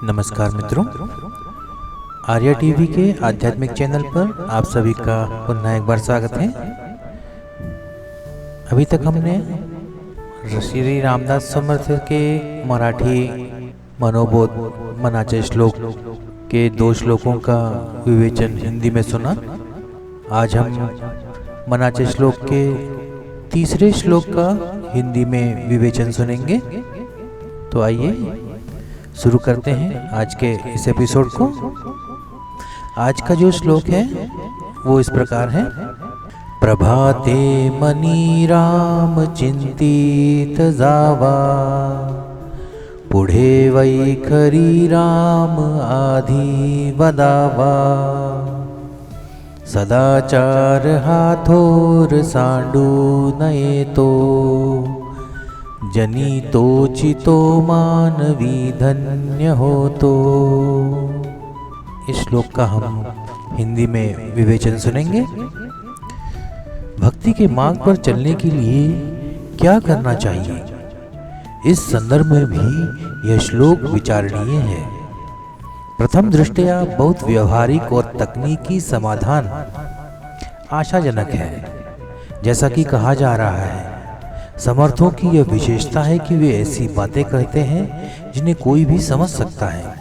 नमस्कार मित्रों, आर्या टीवी के आध्यात्मिक चैनल पर आप सभी का पुनः एक बार स्वागत है। अभी तक हमने श्री रामदास समर्थ के मराठी मनोबोध मनाचे श्लोक के 2 श्लोकों का विवेचन हिंदी में सुना। आज हम मनाचे श्लोक के तीसरे श्लोक का हिंदी में विवेचन सुनेंगे। तो आइए शुरू करते हैं आज के इस एपिसोड को। आज का जो श्लोक है वो इस प्रकार है। प्रभाते मनी राम चिंतित जावा, पुढे वैखरी राम आधी वदावा, सदाचार हाथोर सांडू नये तो, जनी तोचितो मानवी धन्य हो तो। इस श्लोक का हम हिंदी में विवेचन सुनेंगे। भक्ति के मार्ग पर चलने के लिए क्या करना चाहिए, इस संदर्भ में भी यह श्लोक विचारणीय है। प्रथम दृष्टया बहुत व्यवहारिक और तकनीकी समाधान आशाजनक है। जैसा कि कहा जा रहा है, समर्थों की यह विशेषता है कि वे ऐसी बातें कहते हैं जिन्हें कोई भी समझ सकता है,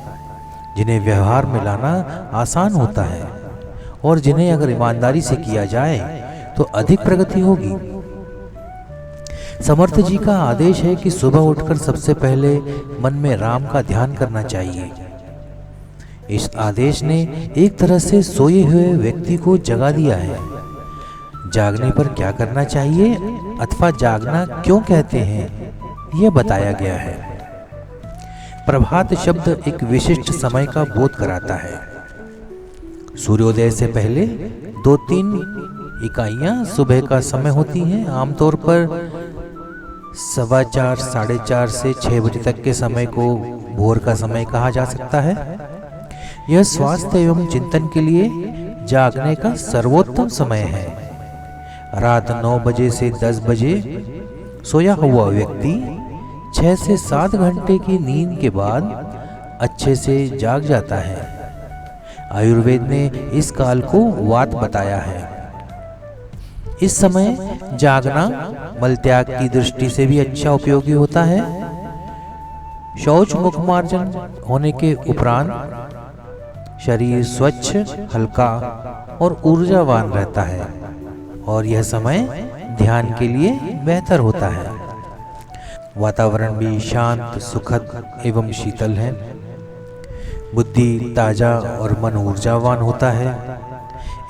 जिन्हें व्यवहार में लाना आसान होता है और जिन्हें अगर ईमानदारी से किया जाए तो अधिक प्रगति होगी। समर्थ जी का आदेश है कि सुबह उठकर सबसे पहले मन में राम का ध्यान करना चाहिए। इस आदेश ने एक तरह से सोए हुए व्यक्ति को जगा दिया है। जागने पर क्या करना चाहिए अथवा जागना क्यों कहते हैं, यह बताया गया है। प्रभात शब्द एक विशिष्ट समय का बोध कराता है। सूर्योदय से पहले 2-3 इकाइयां सुबह का समय होती हैं। आमतौर पर 4:15, 4:30 से 6 बजे तक के समय को भोर का समय कहा जा सकता है। यह स्वास्थ्य एवं चिंतन के लिए जागने का सर्वोत्तम समय है। रात 9 बजे से 10 बजे सोया हुआ व्यक्ति 6 से 7 घंटे की नींद के बाद अच्छे से जाग जाता है। आयुर्वेद ने इस काल को वात बताया है। इस समय जागना मलत्याग की दृष्टि से भी अच्छा उपयोगी होता है। शौच मुखमार्जन होने के उपरांत शरीर स्वच्छ, हल्का और ऊर्जावान रहता है और यह समय ध्यान के लिए बेहतर होता है। वातावरण भी शांत, सुखद एवं शीतल है। बुद्धि ताजा और मन ऊर्जावान होता है।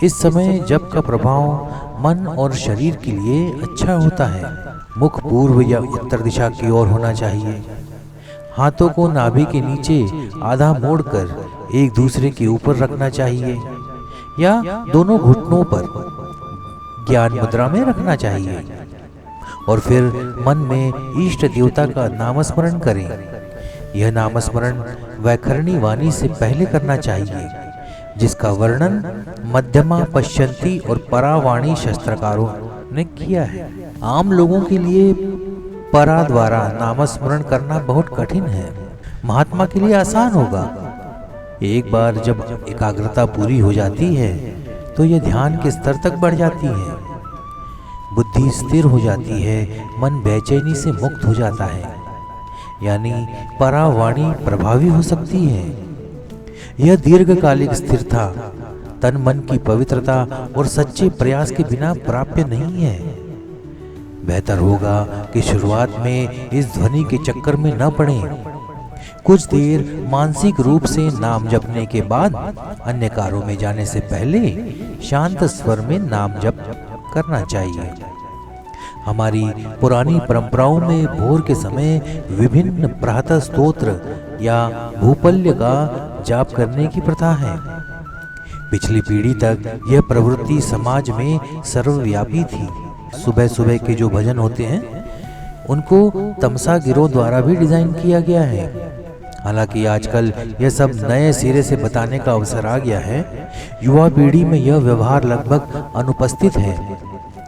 इस समय जप का प्रभाव मन और शरीर के लिए अच्छा होता है। मुख पूर्व या उत्तर दिशा की ओर होना चाहिए। हाथों को नाभि के नीचे आधा मोड़कर एक दूसरे के ऊपर रखना चाहिए या दोनों घुटनों पर ज्ञान मुद्रा में रखना चाहिए और फिर मन में इष्ट देवता का नामस्मरण करें। यह नामस्मरण वैखरणी वाणी से पहले करना चाहिए, जिसका वर्णन मध्यमा, पश्यंती और परावाणी शास्त्रकारों ने किया है। आम लोगों के लिए परा द्वारा नामस्मरण करना बहुत कठिन है। महात्मा के लिए आसान होगा। एक बार जब एकाग्रता पूरी हो जाती है तो यह ध्यान के स्तर तक बढ़ जाती है। बुद्धि स्थिर हो जाती है, मन बेचैनी से मुक्त हो जाता है, यानी परावाणी प्रभावी हो सकती है। यह दीर्घकालिक स्थिरता तन मन की पवित्रता और सच्चे प्रयास के बिना प्राप्य नहीं है। बेहतर होगा कि शुरुआत में इस ध्वनि के चक्कर में न पड़ें। कुछ देर मानसिक रूप से नाम जपने के बाद अन्य कार्यों में जाने से पहले शांत स्वर में नाम जप करना चाहिए। हमारी पुरानी परंपराओं में भोर के समय विभिन्न प्रातः स्तोत्र या भूपल्य का जाप करने की प्रथा है। पिछली पीढ़ी तक यह प्रवृत्ति समाज में सर्वव्यापी थी। सुबह सुबह के जो भजन होते हैं उनको तमसा गिरोह द्वारा भी डिजाइन किया गया है। हालांकि आजकल यह सब नए सिरे से बताने का अवसर आ गया है। युवा पीढ़ी में यह व्यवहार लगभग अनुपस्थित है।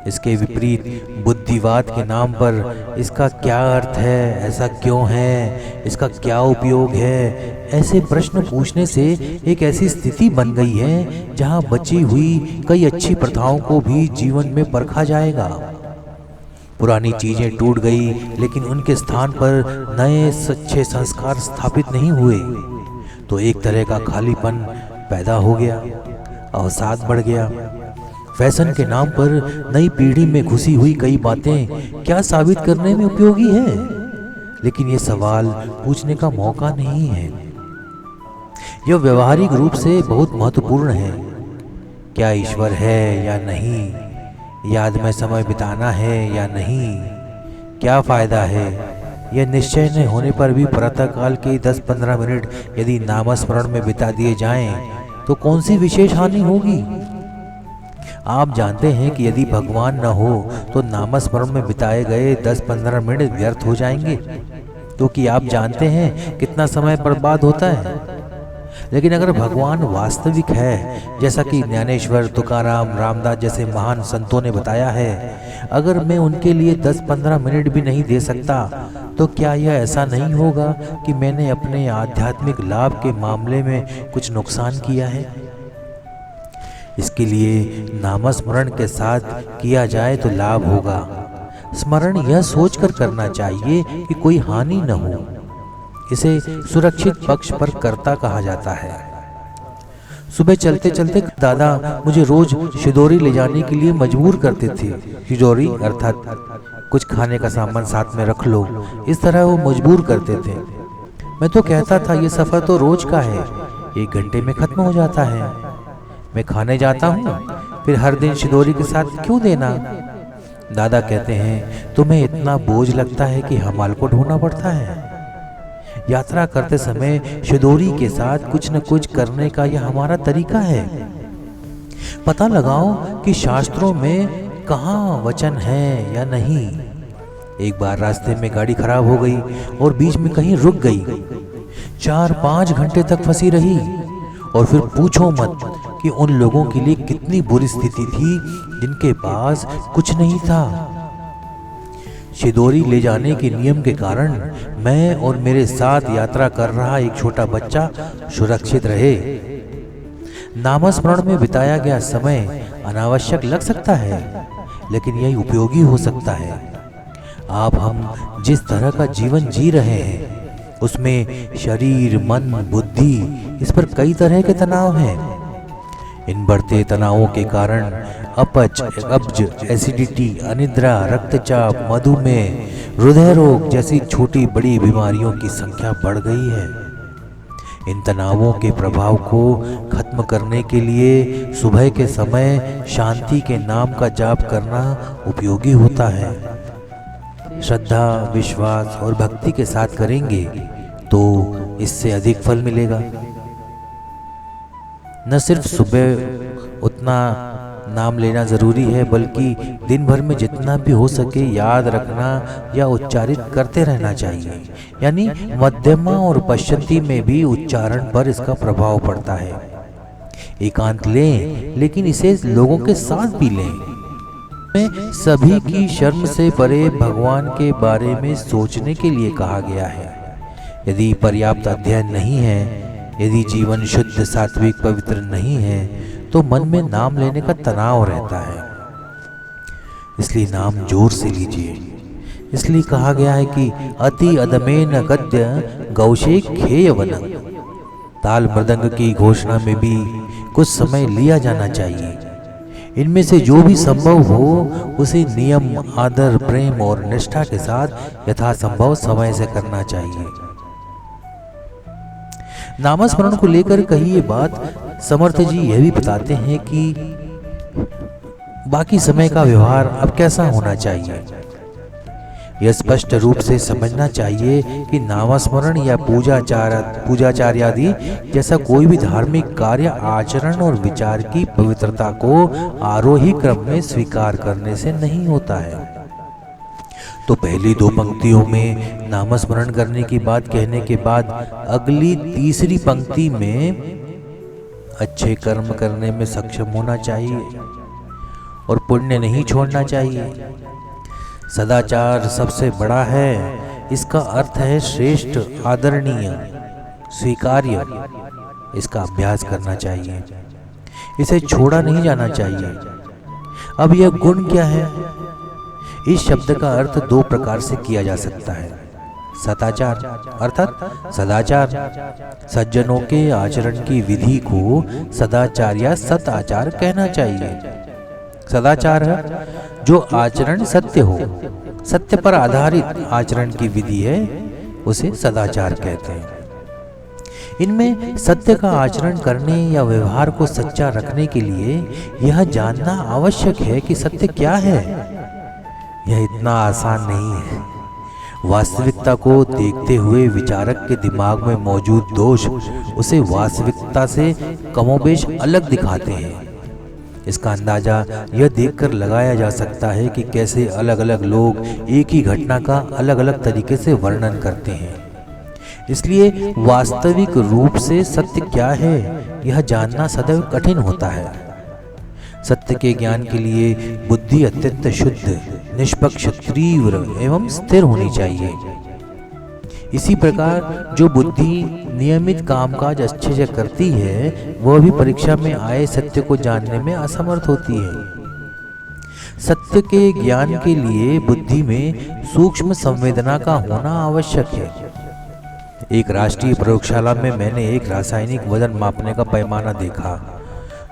इसके विपरीत बुद्धिवाद के नाम पर इसका क्या अर्थ है, ऐसा क्यों है, इसका क्या उपयोग है, ऐसे प्रश्न पूछने से एक ऐसी स्थिति बन गई है जहां बची हुई कई अच्छी प्रथाओं को भी जीवन में परखा जाएगा। पुरानी चीजें टूट गई, लेकिन उनके स्थान पर नए सच्चे संस्कार स्थापित नहीं हुए, तो एक तरह का खालीपन पैदा हो गया, अवसाद बढ़ गया। फैशन के नाम पर नई पीढ़ी में घुसी हुई कई बातें क्या साबित करने में उपयोगी है, लेकिन ये सवाल पूछने का मौका नहीं है। यह व्यवहारिक रूप से बहुत महत्वपूर्ण है। क्या ईश्वर है या नहीं, याद में समय बिताना है या नहीं, क्या फायदा है, यह निश्चय न होने पर भी प्रातःकाल के 10-15 मिनट यदि नामस्मरण में बिता दिए जाएं, तो कौन सी विशेष हानि होगी। आप जानते हैं कि यदि भगवान न हो तो नामस्मरण में बिताए गए 10-15 मिनट व्यर्थ हो जाएंगे, क्योंकि आप जानते हैं कितना समय बर्बाद होता है। लेकिन अगर भगवान वास्तविक है, जैसा कि ज्ञानेश्वर, तुकाराम, रामदास जैसे महान संतों ने बताया है, अगर मैं उनके लिए 10-15 मिनट भी नहीं दे सकता, तो क्या यह ऐसा नहीं होगा कि मैंने अपने आध्यात्मिक लाभ के मामले में कुछ नुकसान किया है। इसके लिए नामस्मरण के साथ किया जाए तो लाभ होगा। स्मरण यह सोचकर करना चाहिए कि कोई हानि न हो। इसे सुरक्षित पक्ष पर कर्ता कहा जाता है। सुबह चलते चलते दादा मुझे रोज शिदोरी ले जाने के लिए मजबूर करते थे। शिदोरी अर्थात कुछ खाने का सामान साथ में रख लो, इस तरह वो मजबूर करते थे। मैं तो कहता था ये सफ़र तो रोज का है, 1 घंटे में खत्म हो जाता है। मैं खाने जाता हूँ, फिर हर दिन शिदोरी के साथ क्यों देना। दादा कहते हैं तुम्हें इतना बोझ लगता है कि हमाल को ढूंढना पड़ता है। यात्रा करते समय शिदोरी के साथ कुछ न कुछ करने का यह हमारा तरीका है। पता लगाओ कि शास्त्रों में कहाँ वचन है या नहीं। एक बार रास्ते में गाड़ी खराब हो गई और बीच में कहीं रुक गई। 4-5 घंटे तक फंसी रही, और फिर पूछो मत कि उन लोगों के लिए कितनी बुरी स्थिति थी जिनके पास कुछ नहीं था। शिदोरी ले जाने के नियम के कारण मैं और मेरे साथ यात्रा कर रहा एक छोटा बच्चा सुरक्षित रहे। नामस्मरण में बिताया गया समय अनावश्यक लग सकता है, लेकिन यही उपयोगी हो सकता है। हम जिस तरह का जीवन जी रहे हैं उसमें शरीर, मन, बुद्धि, इस पर कई तरह के तनाव हैं। इन बढ़ते तनावों के कारण अपच, कब्ज, एसिडिटी, अनिद्रा, रक्तचाप, मधुमेह, हृदय रोग जैसी छोटी बड़ी बीमारियों की संख्या बढ़ गई है। इन तनावों के प्रभाव को खत्म करने के लिए सुबह के समय शांति के नाम का जाप करना उपयोगी होता है। श्रद्धा, विश्वास और भक्ति के साथ करेंगे तो इससे अधिक फल मिलेगा। न सिर्फ सुबह उतना नाम लेना जरूरी है, बल्कि दिन भर में जितना भी हो सके याद रखना या उच्चारित करते रहना चाहिए। यानी मध्यमा और पश्चंती में भी उच्चारण पर इसका प्रभाव पड़ता है। एकांत लें, लेकिन इसे लोगों के साथ भी लें। में सभी की शर्म से परे भगवान के बारे में सोचने के लिए कहा गया है। यदि पर्याप्त अध्ययन नहीं है, यदि जीवन शुद्ध, सात्विक, पवित्र नहीं है, तो मन में नाम लेने का तनाव रहता है। इसलिए नाम जोर से लीजिए। इसलिए कहा गया है कि अति अदमेन गद्य गौशे खेयवन। ताल मृदंग की घोषणा में भी कुछ समय लिया जाना चाहिए। इनमें से जो भी संभव हो उसे नियम, आदर, प्रेम और निष्ठा के साथ यथासंभव समय से करना चाहिए। नामस्मरण को लेकर कही ये बात समर्थ जी यह भी बताते हैं कि बाकी समय का व्यवहार अब कैसा होना चाहिए। यह स्पष्ट रूप से समझना चाहिए कि नामस्मरण या पूजाचार्य आदि जैसा कोई भी धार्मिक कार्य आचरण और विचार की पवित्रता को आरोही क्रम में स्वीकार करने से नहीं होता है। तो पहली 2 पंक्तियों में नामस्मरण करने की बात कहने के बाद अगली तीसरी पंक्ति में अच्छे कर्म करने में सक्षम होना चाहिए और पुण्य नहीं छोड़ना चाहिए। सदाचार सबसे बड़ा है, इसका अर्थ है श्रेष्ठ, आदरणीय, स्वीकार्य। इसका अभ्यास करना चाहिए, इसे छोड़ा नहीं जाना चाहिए। अब यह गुण क्या है? इस शब्द का अर्थ दो प्रकार से किया जा सकता है। सदाचार अर्थात सदाचार, सज्जनों के आचरण की विधि को सदाचार या सत आचार कहना चाहिए। सदाचार है जो आचरण सत्य हो, सत्य पर आधारित आचरण की विधि है, उसे सदाचार कहते हैं। इनमें सत्य का आचरण करने या व्यवहार को सच्चा रखने के लिए यह जानना आवश्यक है कि सत्य क्या है। यह इतना आसान नहीं है। वास्तविकता को देखते हुए विचारक के दिमाग में मौजूद दोष उसे वास्तविकता से कमोबेश अलग दिखाते हैं। इसका अंदाजा यह देखकर लगाया जा सकता है कि कैसे अलग अलग लोग एक ही घटना का अलग अलग तरीके से वर्णन करते हैं। इसलिए वास्तविक रूप से सत्य क्या है यह जानना सदैव कठिन होता है। सत्य के ज्ञान के लिए बुद्धि अत्यंत शुद्ध, निष्पक्ष, तीव्र एवं स्थिर होनी चाहिए। इसी प्रकार जो बुद्धि नियमित कामकाज अच्छे से करती है, वह भी परीक्षा में आए सत्य को जानने में असमर्थ होती है। सत्य के ज्ञान के लिए बुद्धि में सूक्ष्म संवेदना का होना आवश्यक है। एक राष्ट्रीय प्रयोगशाला में मैंने एक रासायनिक वजन मापने का पैमाना देखा,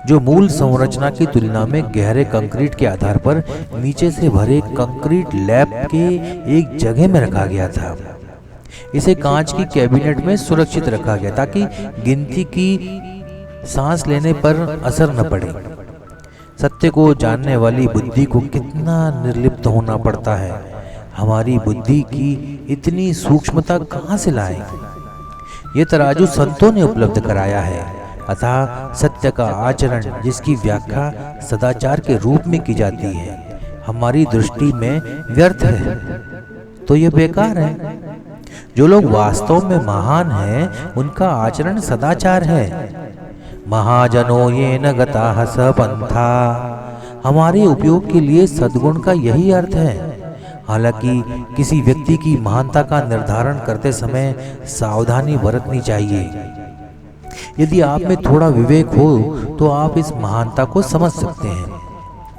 जो मूल संरचना की तुलना में गहरे कंक्रीट के आधार पर नीचे से भरे कंक्रीट लैब के एक जगह में रखा गया था। इसे कांच की कैबिनेट में सुरक्षित रखा गया ताकि गिनती की सांस लेने पर असर न पड़े। सत्य को जानने वाली बुद्धि को कितना निर्लिप्त होना पड़ता है। हमारी बुद्धि की इतनी सूक्ष्मता कहाँ से लाएं? ये तराजू संतों ने उपलब्ध कराया है। अतः सत्य का आचरण, जिसकी व्याख्या सदाचार के रूप में की जाती है, हमारी दृष्टि में व्यर्थ है तो यह बेकार है। जो लोग वास्तव में महान हैं, उनका आचरण सदाचार है। महाजनो ये न गताः स पंथा। हमारे उपयोग के लिए सद्गुण का यही अर्थ है। हालांकि किसी व्यक्ति की महानता का निर्धारण करते समय सावधानी बरतनी चाहिए। यदि आप में थोड़ा विवेक हो तो आप इस महानता को समझ सकते हैं।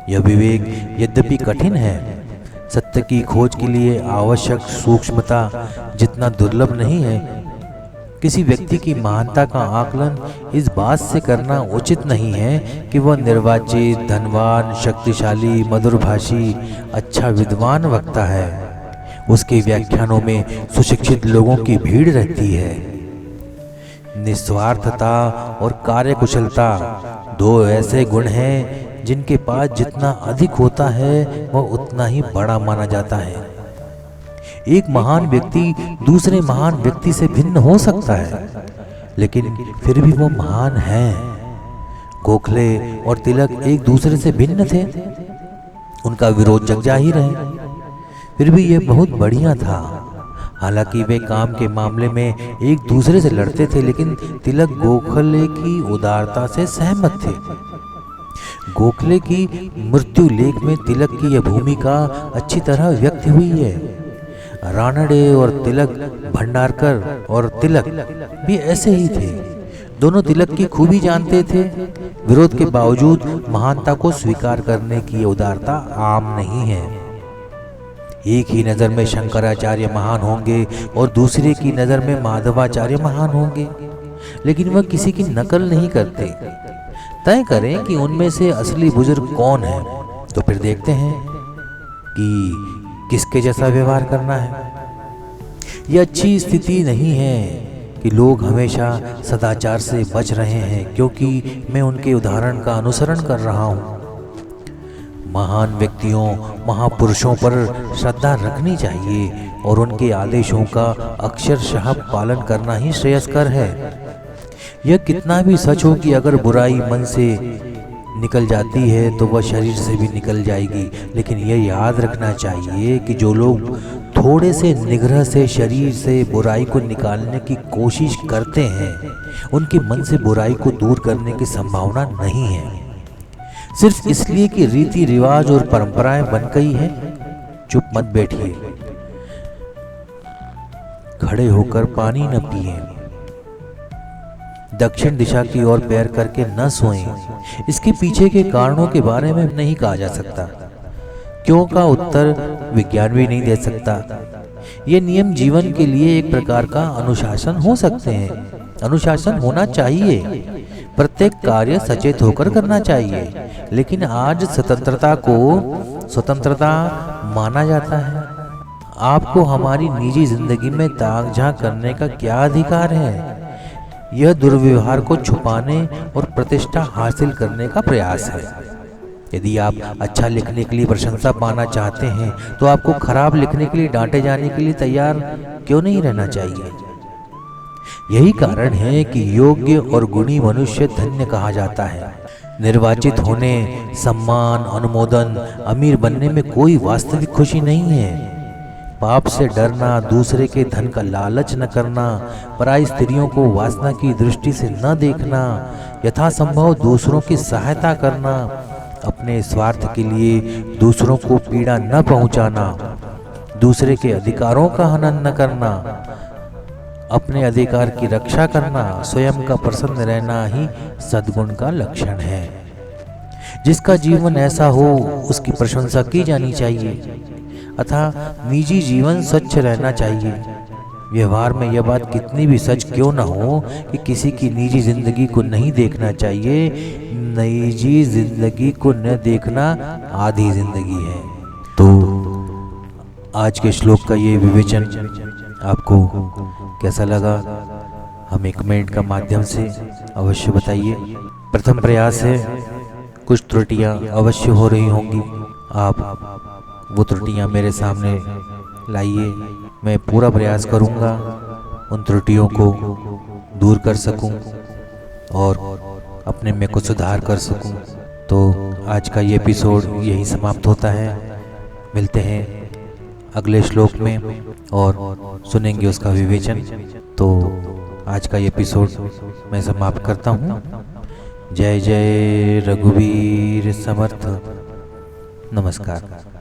यह विवेक यद्यपि कठिन है, सत्य की खोज के लिए आवश्यक सूक्ष्मता जितना दुर्लभ नहीं है। किसी व्यक्ति की महानता का आकलन इस बात से करना उचित नहीं है कि वह निर्वाचित, धनवान, शक्तिशाली, मधुरभाषी, अच्छा विद्वान वक्ता है। उसके व्याख्यानों में सुशिक्षित लोगों की भीड़ रहती है। निस्वार्थता और कार्यकुशलता दो ऐसे गुण हैं जिनके पास जितना अधिक होता है वह उतना ही बड़ा माना जाता है। एक महान व्यक्ति दूसरे महान व्यक्ति से भिन्न हो सकता है, लेकिन फिर भी वो महान है। गोखले और तिलक एक दूसरे से भिन्न थे, उनका विरोध जग जाहिर है, फिर भी ये बहुत बढ़िया था। हालांकि वे काम के मामले में एक दूसरे से लड़ते थे, लेकिन तिलक गोखले की उदारता से सहमत थे। गोखले की मृत्यु लेख में तिलक की यह भूमिका अच्छी तरह व्यक्त हुई है। रानडे और तिलक, भंडारकर और तिलक भी ऐसे ही थे। दोनों तिलक की खूबी जानते थे। विरोध के बावजूद महानता को स्वीकार करने की उदारता आम नहीं है। एक ही नज़र में शंकराचार्य महान होंगे और दूसरे की नज़र में माधवाचार्य महान होंगे, लेकिन वह किसी की नकल नहीं करते। तय करें कि उनमें से असली बुजुर्ग कौन है, तो फिर देखते हैं कि किसके जैसा व्यवहार करना है। यह अच्छी स्थिति नहीं है कि लोग हमेशा सदाचार से बच रहे हैं क्योंकि मैं उनके उदाहरण का अनुसरण कर रहा हूँ। महान व्यक्तियों, महापुरुषों पर श्रद्धा रखनी चाहिए और उनके आदेशों का अक्षरशः पालन करना ही श्रेयस्कर है। यह कितना भी सच हो कि अगर बुराई मन से निकल जाती है तो वह शरीर से भी निकल जाएगी, लेकिन यह याद रखना चाहिए कि जो लोग थोड़े से निग्रह से शरीर से बुराई को निकालने की कोशिश करते हैं, उनके मन से बुराई को दूर करने की संभावना नहीं है। सिर्फ इसलिए कि रीति रिवाज और परंपराएं बन गई है। चुप मत बैठिए, खड़े होकर पानी न पिए, दक्षिण दिशा की ओर पैर करके न सोएं। इसके पीछे के कारणों के बारे में नहीं कहा जा सकता। क्यों का उत्तर विज्ञान भी नहीं दे सकता। ये नियम जीवन के लिए एक प्रकार का अनुशासन हो सकते हैं। अनुशासन होना चाहिए, प्रत्येक कार्य सचेत होकर करना चाहिए। लेकिन आज स्वतंत्रता को स्वतंत्रता माना जाता है। आपको हमारी निजी जिंदगी में ताक झांक करने का क्या अधिकार है? यह दुर्व्यवहार को छुपाने और प्रतिष्ठा हासिल करने का प्रयास है। यदि आप अच्छा लिखने के लिए प्रशंसा पाना चाहते हैं तो आपको खराब लिखने के लिए डांटे जाने के लिए तैयार क्यों नहीं रहना चाहिए? यही कारण है कि योग्य और गुणी मनुष्य धन्य कहा जाता है। निर्वाचित होने, सम्मान, अनुमोदन, अमीर बनने में कोई वास्तविक खुशी नहीं है। पाप से डरना, दूसरे के धन का लालच न करना, पराई स्त्रियों को वासना की दृष्टि से न देखना, यथासंभव दूसरों की सहायता करना, अपने स्वार्थ के लिए दूसरों को पीड़ा न पहुंचाना, दूसरे के अधिकारों का हनन न करना, अपने अधिकार की रक्षा करना, स्वयं का प्रसन्न रहना ही सद्गुण का लक्षण है। जिसका जीवन ऐसा हो उसकी प्रशंसा की जानी चाहिए। अतः निजी जीवन स्वच्छ रहना चाहिए। व्यवहार में यह बात कितनी भी सच क्यों न हो कि किसी की निजी जिंदगी को नहीं देखना चाहिए। निजी जिंदगी को न देखना आधी जिंदगी है। तो आज के श्लोक का ये विवेचन आपको कैसा लगा हमें कमेंट का माध्यम से अवश्य बताइए। प्रथम प्रयास है, कुछ त्रुटियां अवश्य हो रही होंगी। आप वो त्रुटियां मेरे सामने लाइए। मैं पूरा प्रयास करूंगा उन त्रुटियों को दूर कर सकूं और अपने में को सुधार कर सकूं। तो आज का ये एपिसोड यही समाप्त होता है। मिलते हैं अगले श्लोक में और सुनेंगे उसका विवेचन। तो आज का ये एपिसोड मैं समाप्त करता हूँ। जय जय रघुवीर समर्थ। नमस्कार।